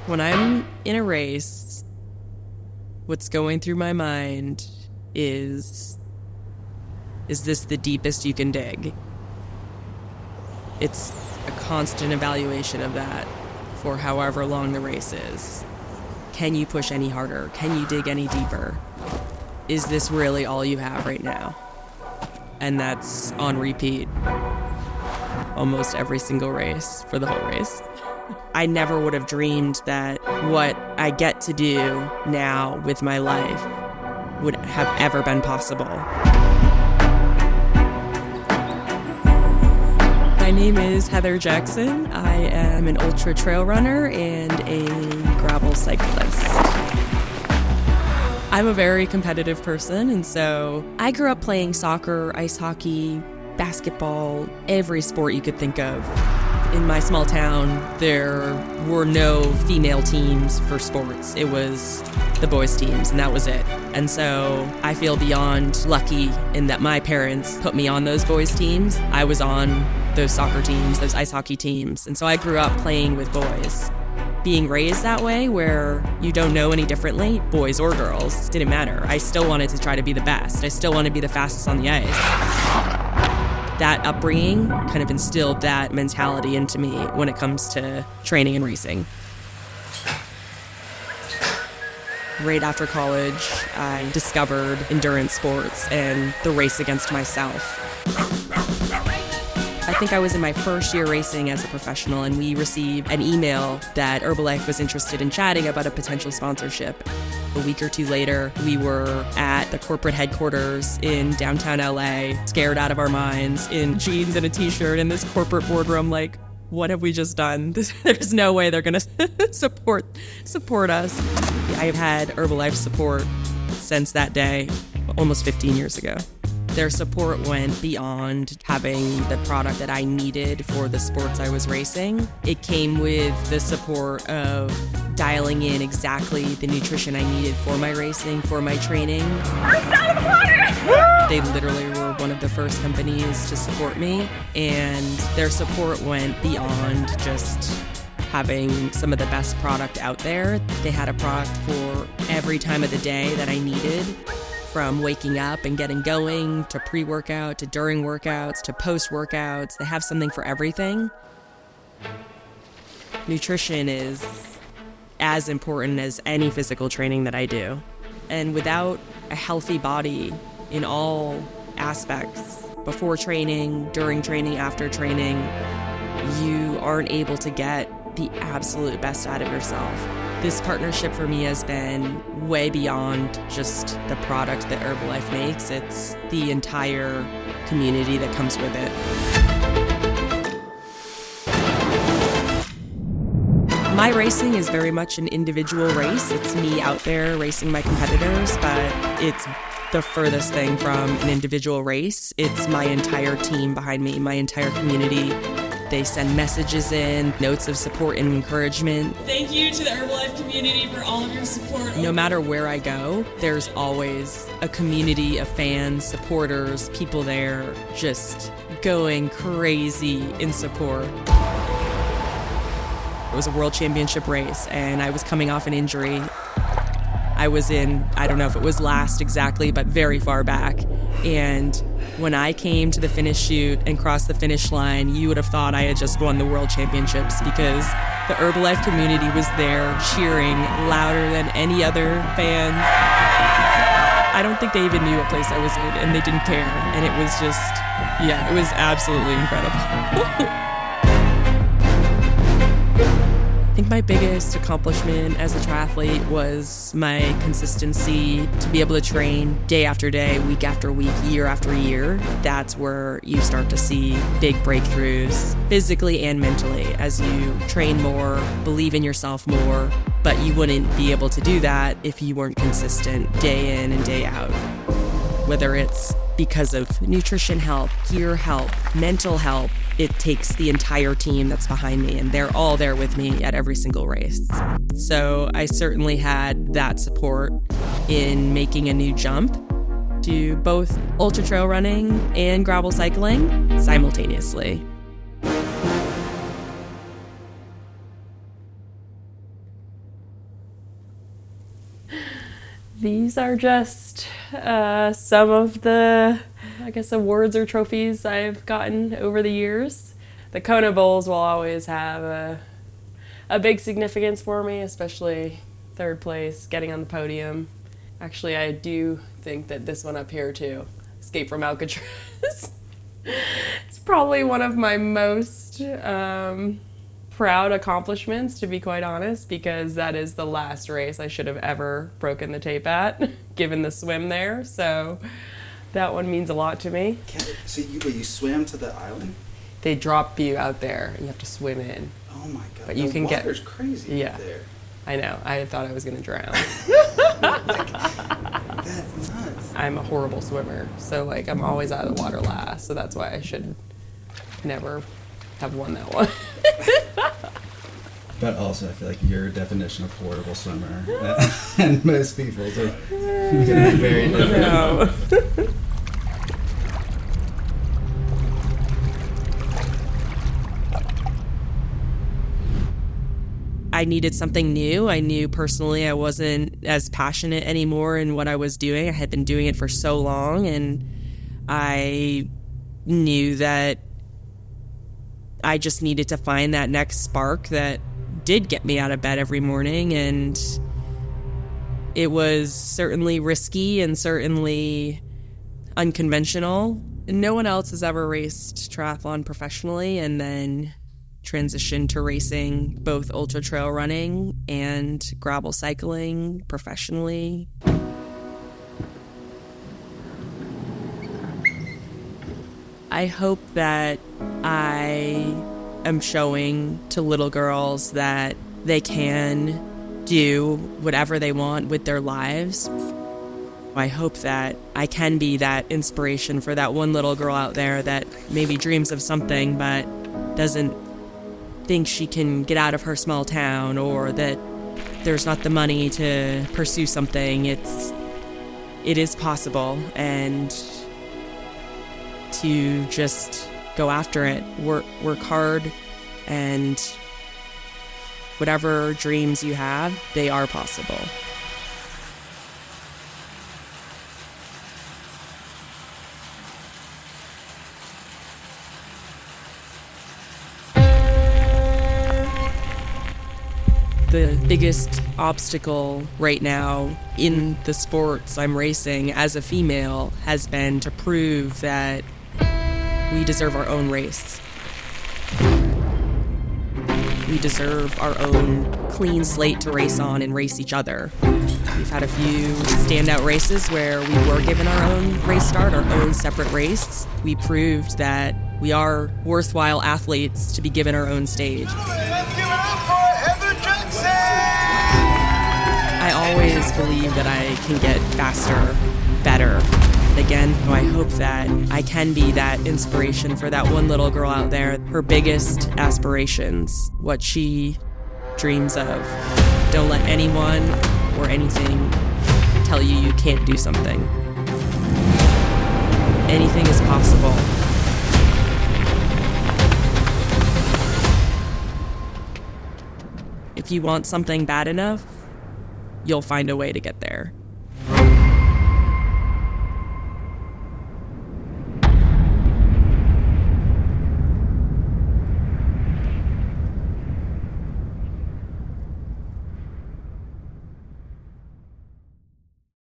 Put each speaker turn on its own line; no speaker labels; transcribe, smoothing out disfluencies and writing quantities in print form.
When I'm in a race, what's going through my mind is this the deepest you can dig? It's a constant evaluation of that for however long the race is. Can you push any harder? Can you dig any deeper? Is this really all you have right now? And that's on repeat almost every single race for the whole race. I never would have dreamed that what I get to do now with my life would have ever been possible. My name is Heather Jackson. I am an ultra trail runner and a gravel cyclist. I'm a very competitive person, and so I grew up playing soccer, ice hockey, basketball, every sport you could think of. In my small town, there were no female teams for sports. It was the boys' teams, and that was it. And so I feel beyond lucky in that my parents put me on those boys' teams. I was on those soccer teams, those ice hockey teams. And so I grew up playing with boys. Being raised that way, where you don't know any differently, boys or girls, didn't matter. I still wanted to try to be the best. I still wanted to be the fastest on the ice. That upbringing kind of instilled that mentality into me when it comes to training and racing. Right after college, I discovered endurance sports and the race against myself. I think I was in my first year racing as a professional, and we received an email that Herbalife was interested in chatting about a potential sponsorship. A week or two later, we were at the corporate headquarters in downtown LA, scared out of our minds, in jeans and a t-shirt in this corporate boardroom, like, what have we just done? There's no way they're going to support us. I have had Herbalife support since that day, almost 15 years ago. Their support went beyond having the product that I needed for the sports I was racing. It came with the support of dialing in exactly the nutrition I needed for my racing, for my training. First out of the water! They literally were one of the first companies to support me, and their support went beyond just having some of the best product out there. They had a product for every time of the day that I needed. From waking up and getting going, to pre-workout, to during workouts, to post-workouts. They have something for everything. Nutrition is as important as any physical training that I do. And without a healthy body in all aspects, before training, during training, after training, you aren't able to get the absolute best out of yourself. This partnership for me has been way beyond just the product that Herbalife makes. It's the entire community that comes with it. My racing is very much an individual race. It's me out there racing my competitors, but it's the furthest thing from an individual race. It's my entire team behind me, my entire community. They send messages in, notes of support and encouragement.
Thank you to the Herbalife community for all of your support.
No matter where I go, there's always a community of fans, supporters, people there just going crazy in support. It was a world championship race, and I was coming off an injury. I was in, I don't know if it was last exactly, but very far back. And when I came to the finish chute and crossed the finish line, you would have thought I had just won the world championships, because the Herbalife community was there cheering louder than any other fan. I don't think they even knew what place I was in, and they didn't care. And it was just, yeah, it was absolutely incredible. I think my biggest accomplishment as a triathlete was my consistency to be able to train day after day, week after week, year after year. That's where you start to see big breakthroughs physically and mentally as you train more, believe in yourself more, but you wouldn't be able to do that if you weren't consistent day in and day out. Whether it's because of nutrition help, gear help, mental help, it takes the entire team that's behind me, and they're all there with me at every single race. So I certainly had that support in making a new jump to both ultra trail running and gravel cycling simultaneously.
These are just some of the, awards or trophies I've gotten over the years. The Kona Bowls will always have a big significance for me, especially third place, getting on the podium. Actually, I do think that this one up here too, Escape from Alcatraz, it's probably one of my most proud accomplishments, to be quite honest, because that is the last race I should have ever broken the tape at, given the swim there. So that one means a lot to me.
So you swam to the island?
They drop you out there and you have to swim in.
Oh my God!
But you can get.
Water's crazy out there.
I know. I thought I was going to drown.
That's nuts.
I'm a horrible swimmer, so I'm always out of the water last. So that's why I should never have won that one.
But also, I feel like you're a definition of horrible swimmer, and most people are going to be very different.
No.
I needed something new. I knew personally I wasn't as passionate anymore in what I was doing. I had been doing it for so long, and I knew that I just needed to find that next spark that did get me out of bed every morning. And it was certainly risky and certainly unconventional. No one else has ever raced triathlon professionally and then transitioned to racing both ultra trail running and gravel cycling professionally. I hope that I am showing to little girls that they can do whatever they want with their lives. I hope that I can be that inspiration for that one little girl out there that maybe dreams of something but doesn't think she can get out of her small town, or that there's not the money to pursue something. It is possible, and to just go after it, work hard, and whatever dreams you have, they are possible. The biggest obstacle right now in the sports I'm racing as a female has been to prove that we deserve our own race. We deserve our own clean slate to race on and race each other. We've had a few standout races where we were given our own race start, our own separate race. We proved that we are worthwhile athletes to be given our own stage. I always believe that I can get faster, better. Again, I hope that I can be that inspiration for that one little girl out there, her biggest aspirations, what she dreams of. Don't let anyone or anything tell you you can't do something. Anything is possible. If you want something bad enough, you'll find a way to get there.